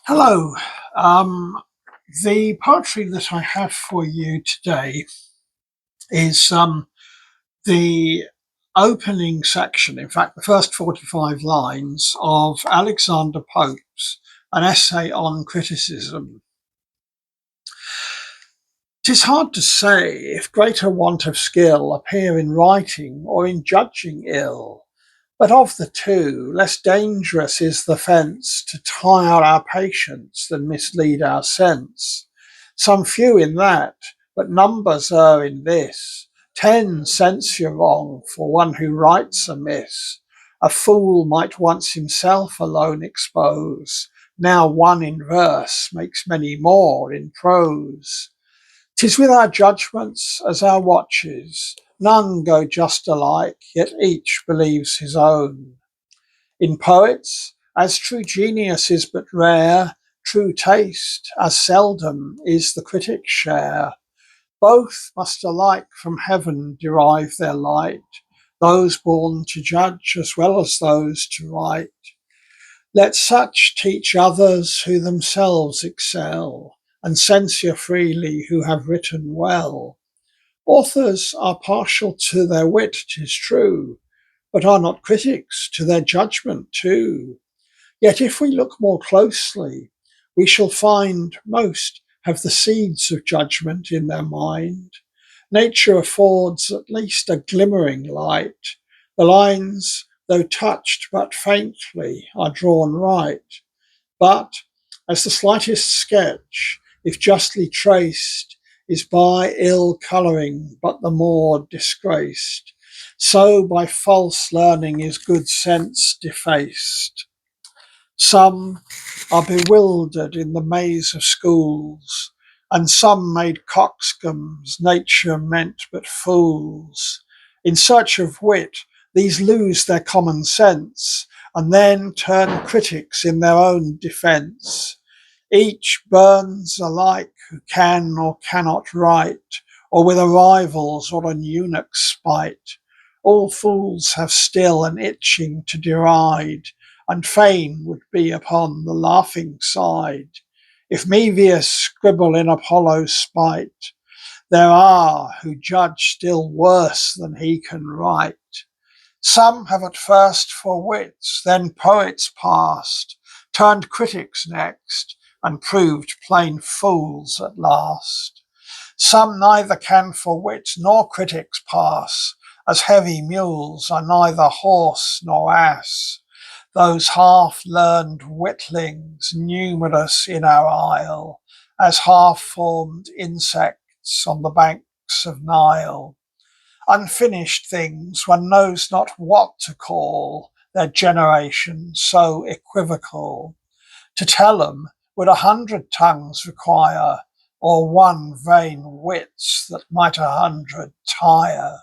Hello. Um, the poetry that I have for you today is the opening section, in fact, the first 45 lines of Alexander Pope's An Essay on Criticism. "'Tis hard to say if greater want of skill appear in writing or in judging ill. But of the two, less dangerous is the fence to tire our patience than mislead our sense. Some few in that, but numbers err in this. 10 censure wrong for one who writes amiss. A fool might once himself alone expose. Now one in verse makes many more in prose. 'Tis with our judgments as our watches. None go just alike, yet each believes his own. In poets, as true genius is but rare, true taste as seldom is the critic's share. Both must alike from heaven derive their light, those born to judge as well as those to write. Let such teach others who themselves excel, and censure freely who have written well. Authors are partial to their wit, 'tis true, but are not critics to their judgment too? Yet if we look more closely, we shall find most have the seeds of judgment in their mind. Nature affords at least a glimmering light. The lines, though touched but faintly, are drawn right. But as the slightest sketch, if justly traced, is by ill colouring but the more disgraced, so by false learning is good sense defaced. Some are bewildered in the maze of schools, and some made coxcombs nature meant but fools. In search of wit, these lose their common sense, and then turn critics in their own defence. Each burns alike who can or cannot write, or with a rival's or an eunuch's spite. All fools have still an itching to deride, and fain would be upon the laughing side. If Mevius scribble in Apollo's spite, there are who judge still worse than he can write. Some have at first for wits, then poets passed, turned critics next, and proved plain fools at last. Some neither can for wit nor critics pass, as heavy mules are neither horse nor ass. Those half-learned witlings numerous in our isle, as half-formed insects on the banks of Nile. Unfinished things one knows not what to call, their generation so equivocal. To tell 'em would 100 tongues require, or one vain wits that might 100 tire.